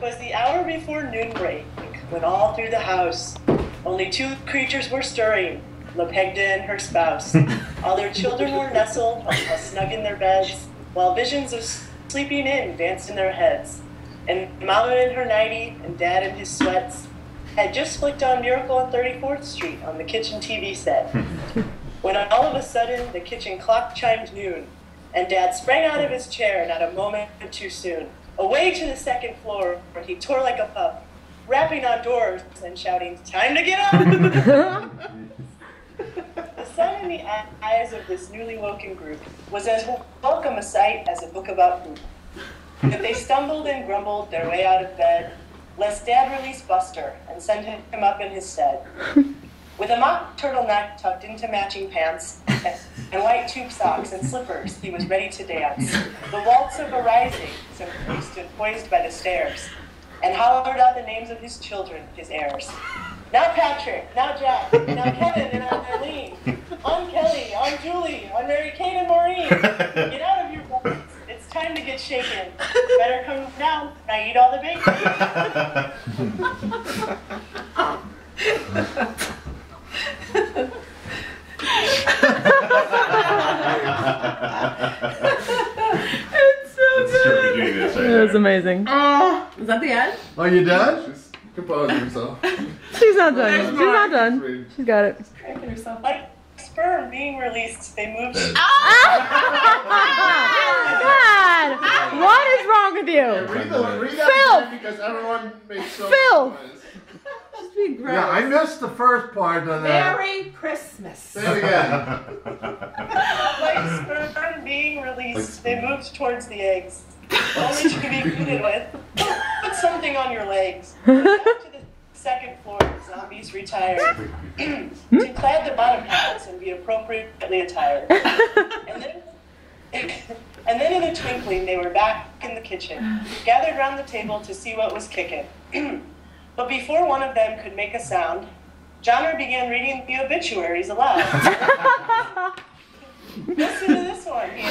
'Twas the hour before noon break, when all through the house only two creatures were stirring, Lepegda and her spouse. All their children were nestled, all snug in their beds, while visions of sleeping in danced in their heads. And Mama in her nightie and Dad in his sweats had just flicked on Miracle on 34th Street on the kitchen TV set. When all of a sudden the kitchen clock chimed noon, and Dad sprang out of his chair not a moment too soon. Away to the second floor, where he tore like a pup, rapping on doors and shouting, "Time to get up!" The sun in the eyes of this newly woken group was as welcome a sight as a book about poop. But they stumbled and grumbled their way out of bed, lest Dad release Buster and send him up in his stead. With a mock turtleneck tucked into matching pants and white tube socks and slippers, he was ready to dance. The waltz of a rising, so he stood poised by the stairs and hollered out the names of his children, his heirs. Now Patrick, now Jack, now Kevin and Aunt Eileen. I'm Kelly, I'm Julie, I'm Mary Kate and Maureen. Get out of your beds. It's time to get shaken. Better come now. I eat all the bacon. It's so good. It was amazing. Is that the end? Are you done? She's composing herself. She's not done. She's not done. She's got it. Cracking herself. Like sperm being released, they moved. God! What is wrong with you? Read that Phil! again because everyone makes so Phil! much noise. Just be gross. Yeah, I missed the first part of that. Merry Christmas. Say it again. Like sperm being released, they moved towards the eggs, only to be greeted with, "Put something on your legs." Back to the second floor, the zombies retired to clad the bottom halves and be appropriately attired. And then in a twinkling, they were back in the kitchen, gathered round the table to see what was kicking. But before one of them could make a sound, Johnner began reading the obituaries aloud. "Listen to this one," he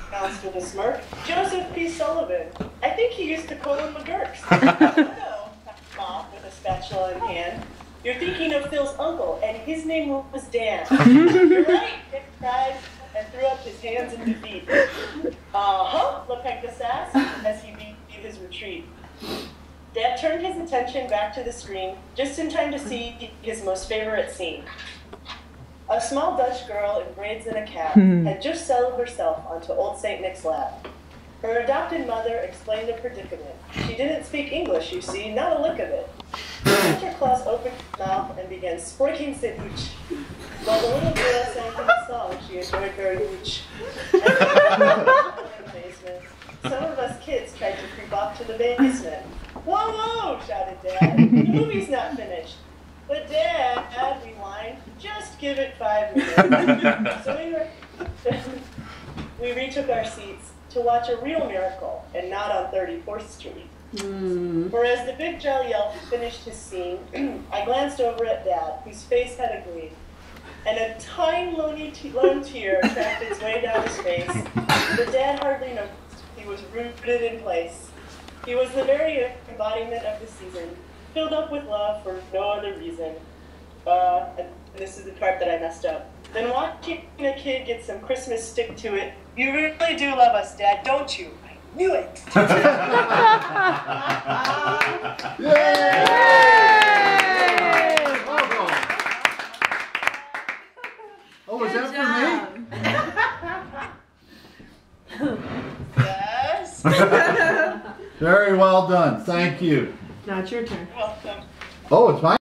announced with a smirk. "Joseph P. Sullivan. I think he used to call him McGurks." "No," Mom, with a spatula in hand. "You're thinking of Phil's uncle, and his name was Dan." "You're right," Dick cried, and threw up his hands in defeat. "Uh-huh," Lepegda sassed, as he beat his retreat. Dad turned his attention back to the screen, just in time to see his most favorite scene. A small Dutch girl in braids and a cap had just settled herself onto old St. Nick's lap. Her adopted mother explained the predicament. She didn't speak English, you see, not a lick of it. Santa Claus opened her mouth and began squirting Sidwich, while the little girl sang him a song she enjoyed very much. Some of us kids tried to creep off to the basement. "Whoa, whoa," shouted Dad. "The movie's not finished." "But Dad," we whined, "just give it 5 minutes." So we retook our seats to watch a real miracle and not on 34th Street. For as the big jolly elf finished his scene, I glanced over at Dad, whose face had a gleam, and a tiny lone tear tracked its way down his face. But Dad hardly noticed. He was rooted in place. He was the very embodiment of the season, filled up with love for no other reason. And this is the part that I messed up. Then watching a kid get some Christmas stick to it. "You really do love us, Dad, don't you?" "I knew it." Yay! Oh, was that for me? Yes. Very well done. Thank you. Now it's your turn. Welcome. Oh, it's mine.